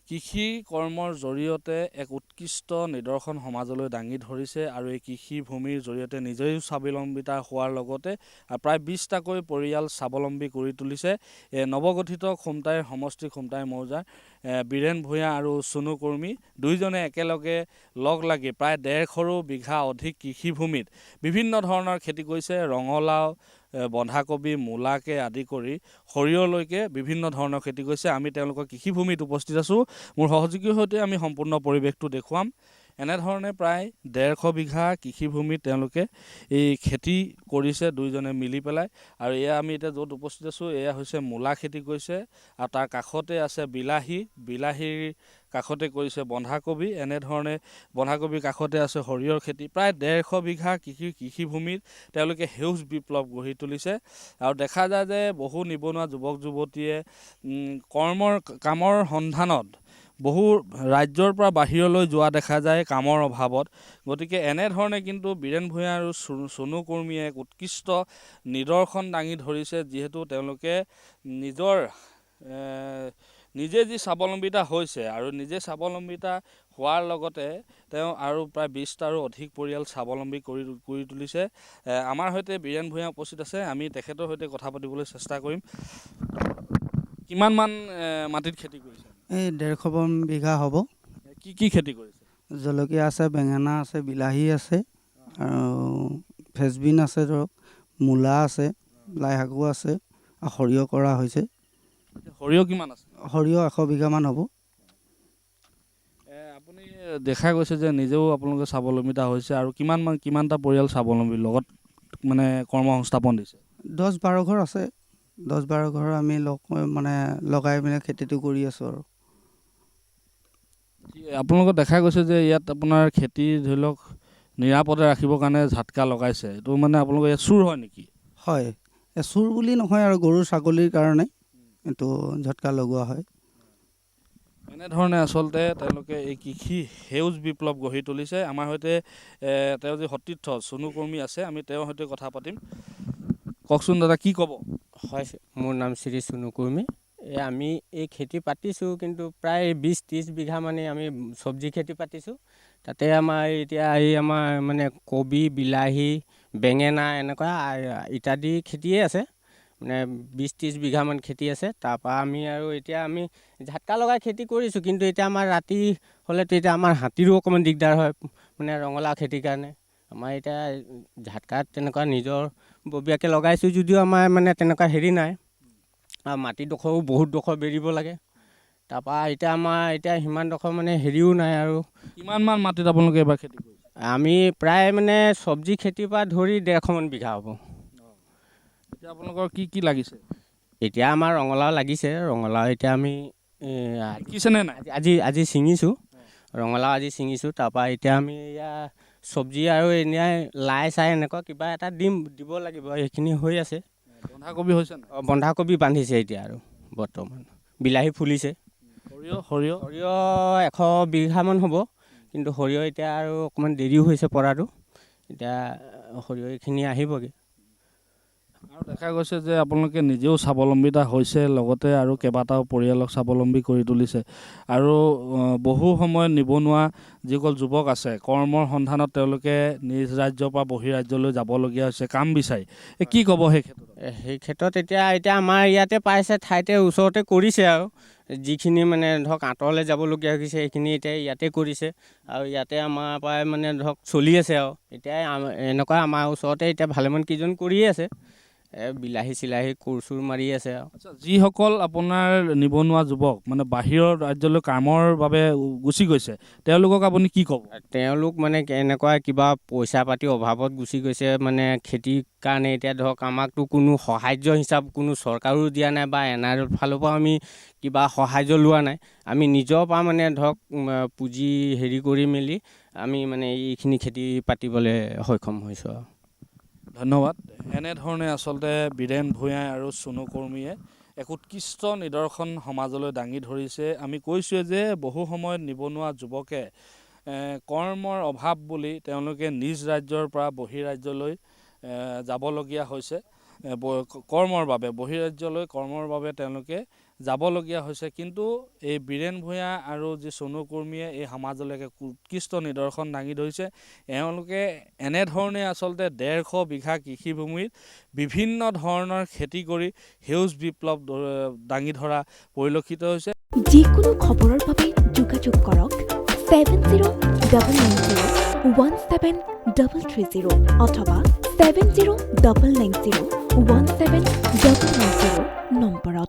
কৃষি কৰ্মৰ জৰিয়তে এক উৎকৃষ্ট নিদৰ্শন সমাজলৈ দাঙি ধৰিছে আৰু এই কৃষি ভূমিৰ জৰিয়তে নিজেও স্বাৱলম্বিতা হোৱাৰ লগতে প্ৰায় 20টাকৈ পৰিয়াল স্বাৱলম্বী কৰি তুলিছে। নৱগঠিত খুমটাই সমষ্টি খুমটাই মৌজাৰ বীৰেন ভূঞা আৰু চুনু কৰ্মী দুইজনে একেলগে লগ লাগি প্ৰায় 150 বিঘা অধিক কৃষিভূমিত বিভিন্ন ধৰণৰ খেতি কৰিছে। ৰঙালাও, বন্ধাকবি, মূলাকে আদি কৰি সৰিয়হলৈকে বিভিন্ন ধৰণৰ খেতি কৰিছে। আমি তেওঁলোকৰ কৃষিভূমিত উপস্থিত আছোঁ। মোৰ সহযোগীৰ সৈতে আমি সম্পূৰ্ণ পৰিৱেশটো দেখুৱাম। এনেধৰণে প্ৰায় 150 বিঘা কৃষিভূমিত তেওঁলোকে এই খেতি কৰিছে দুইজনে মিলি পেলাই। আৰু এয়া আমি এতিয়া য'ত উপস্থিত আছোঁ এয়া হৈছে মূলা খেতি কৰিছে আৰু তাৰ কাষতে আছে বিলাহীৰ কাষতে কৰিছে বন্ধাকবি। এনেধৰণে বন্ধাকবিৰ কাষতে আছে সৰিয়হৰ খেতি। প্ৰায় 150 বিঘা কৃষিভূমিত তেওঁলোকে সেউজ বিপ্লৱ গঢ়ি তুলিছে। আৰু দেখা যায় যে বহু নিবনুৱা যুৱক যুৱতীয়ে কামৰ সন্ধানত বহু ৰাজ্যৰ পৰা বাহিৰলৈ যোৱা দেখা যায় কামৰ অভাৱত। গতিকে এনেধৰণে কিন্তু বীৰেন ভূঞা আৰু চুনু কৰ্মীয়ে এক উৎকৃষ্ট নিদৰ্শন দাঙি ধৰিছে, যিহেতু তেওঁলোকে নিজে যি স্বাৱলম্বিতা হৈছে আৰু নিজে স্বাৱলম্বিতা হোৱাৰ লগতে তেওঁ আৰু প্ৰায় 20টাৰো অধিক পৰিয়াল স্বাৱলম্বী কৰি তুলিছে। আমাৰ সৈতে বীৰেন ভূঞা উপস্থিত আছে, আমি তেখেতৰ সৈতে কথা পাতিবলৈ চেষ্টা কৰিম। কিমানমান মাটিত খেতি কৰিছে? এই 150 বিঘা হ'ব। কি খেতি কৰিছে? জলকীয়া আছে, বেঙেনা আছে, বিলাহী আছে আৰু ফেচবিন আছে, ধৰক মূলা আছে, লাই শাকো আছে আৰু সৰিয়হ কৰা হৈছে। সৰিয়হ কিমান আছে? সৰিয়হ 100 বিঘামান হ'ব। আপুনি দেখা গৈছে যে নিজেও আপোনালোকে স্বাৱলম্বিতা হৈছে আৰু কিমানটা পৰিয়াল স্বাৱলম্বী লগত মানে কৰ্মসংস্থাপন দিছে? 10-12 ঘৰ আছে। 10-12 ঘৰ আমি লগাই পিনে খেতিটো কৰি আছোঁ। আৰু আপোনালোকৰ দেখা গৈছে যে ইয়াত আপোনাৰ খেতি ধৰি লওক নিৰাপদে ৰাখিবৰ কাৰণে ঝাটকা লগাইছে। এইটো মানে আপোনালোকৰ ইয়াত চুৰ হয় নেকি? হয়, চুৰ বুলি নহয় আৰু গৰু ছাগলীৰ কাৰণে এইটো ঝাটকা লগোৱা হয়। এনেধৰণে আচলতে তেওঁলোকে এই কৃষি সেউজ বিপ্লৱ গঢ়ি তুলিছে। আমাৰ সৈতে তেওঁ যি সতীৰ্থ চুনু কৰ্মী আছে, আমি তেওঁৰ সৈতে কথা পাতিম। কওকচোন দাদা, কি ক'ব? হয়, মোৰ নাম শ্ৰী চুনু কৰ্মী। আমি এই খেতি পাতিছোঁ, কিন্তু প্ৰায় 20-30 বিঘা মানে আমি চব্জি খেতি পাতিছোঁ। তাতে আমাৰ এতিয়া আমাৰ মানে কবি, বিলাহী, বেঙেনা এনেকুৱা ইত্যাদি খেতিয়ে আছে। মানে 20-30 বিঘামান খেতি আছে। তাৰপৰা আমি ঝাটকা লগাই খেতি কৰিছোঁ, কিন্তু এতিয়া আমাৰ ৰাতি হ'লেতো এতিয়া আমাৰ হাতীৰো অকণমান দিগদাৰ হয়, মানে ৰঙালাও খেতিৰ কাৰণে। আমাৰ এতিয়া ঝাটকাত তেনেকুৱা নিজৰ ববীয়াকৈ লগাইছোঁ যদিও আমাৰ মানে তেনেকুৱা হেৰি নাই, আৰু মাটিডোখৰো বহুত ডোখৰ বেৰিব লাগে। তাৰপৰা এতিয়া সিমানডোখৰ মানে হেৰিও নাই। আৰু কিমানমান মাটিত আপোনালোকে এইবাৰ খেতি কৰিছে? আমি প্ৰায় মানে চব্জি খেতিৰ পৰা ধৰি 150 বিঘা হ'ব। এতিয়া আপোনালোকৰ কি লাগিছে? এতিয়া আমাৰ ৰঙালাও লাগিছে। ৰঙালাও এতিয়া আমি শিকিছেনে নাই? আজি ছিঙিছোঁ। ৰঙালাও আজি ছিঙিছোঁ। তাৰপৰা এতিয়া আমি চব্জি আৰু লাই চাই এনেকুৱা কিবা এটা দিব লাগিব। সেইখিনি হৈ আছে। বন্ধাকবি হৈছে নাই? বন্ধাকবি বান্ধিছে এতিয়া আৰু বৰ্তমান। বিলাহী ফুলিছে। সৰিয়হ 100 বিঘামান হ'ব, কিন্তু সৰিয়হ এতিয়া আৰু অকণমান দেৰিও হৈছে পৰাটো। এতিয়া সৰিয়হখিনি আহিবগৈ। আৰু দেখা গৈছে যে আপোনালোকে নিজেও স্বাৱলম্বিতা হৈছে, লগতে আৰু কেইবাটাও পৰিয়ালক স্বাৱলম্বী কৰি তুলিছে। আৰু বহু সময়ত নিবনুৱা যিসকল যুৱক আছে, কৰ্মৰ সন্ধানত তেওঁলোকে নিজ ৰাজ্যৰ পৰা বহিৰাজ্যলৈ যাবলগীয়া হৈছে কাম বিচাৰি। কি ক'ব সেই ক্ষেত্ৰত? সেই ক্ষেত্ৰত এতিয়া আমাৰ ইয়াতে পাইছে, ঠাইতে ওচৰতে কৰিছে। আৰু যিখিনি মানে ধৰক আঁতৰলৈ যাবলগীয়া হৈছে সেইখিনি এতিয়া ইয়াতে কৰিছে। আৰু ইয়াতে আমাৰ পৰাই মানে ধৰক চলি আছে। আৰু এতিয়া এনেকুৱা আমাৰ ওচৰতে এতিয়া ভালেমান কেইজন কৰিয়ে আছে। বিলাহী চিলাহী কোৰ চোৰ মাৰি আছে। আচ্ছা, যিসকল আপোনাৰ নিবনুৱা যুৱক মানে বাহিৰৰ ৰাজ্যলৈ কামৰ বাবে গুচি গৈছে, তেওঁলোকক আপুনি কি ক'ব? তেওঁলোক মানে এনেকুৱা কিবা পইচা পাতি অভাৱত গুচি গৈছে, মানে খেতিৰ কাৰণে। এতিয়া ধৰক আমাকতো কোনো সাহাৰ্য হিচাপ কোনো চৰকাৰেও দিয়া নাই, বা NRৰ ফালৰ পৰাও আমি কিবা সাহাৰ্য লোৱা নাই। আমি নিজৰ পৰা মানে ধৰক পুঁজি হেৰি কৰি মেলি আমি মানে এইখিনি খেতি পাতিবলৈ সক্ষম হৈছোঁ। আৰু ধন্যবাদ। এনেধৰণে আচলতে বীৰেন ভূঞা আৰু চুনু কৰ্মীয়ে এক উৎকৃষ্ট নিদৰ্শন সমাজলৈ দাঙি ধৰিছে। আমি কৈছোঁৱে যে বহু সময়ত নিবনুৱা যুৱকে কৰ্মৰ অভাৱ বুলি তেওঁলোকে নিজ ৰাজ্যৰ পৰা বহিৰাজ্যলৈ যাবলগীয়া হৈছে। বহিৰাজ্যলৈ কৰ্মৰ বাবে তেওঁলোকে যাবলগীয়া হৈছে। কিন্তু এই বীৰেন ভূঞা আৰু যি চনু কুৰ্মীয়ে এই সমাজলৈ এক উৎকৃষ্ট নিদৰ্শন দাঙি ধৰিছে। এওঁলোকে এনেধৰণে আচলতে 150 বিঘা কৃষিভূমিত বিভিন্ন ধৰণৰ খেতি কৰি সেউজ বিপ্লৱ দাঙি ধৰা পৰিলক্ষিত হৈছে। যিকোনো খবৰৰ বাবে যোগাযোগ কৰক 7099017330 অথবা 7099017390 নম্বৰত।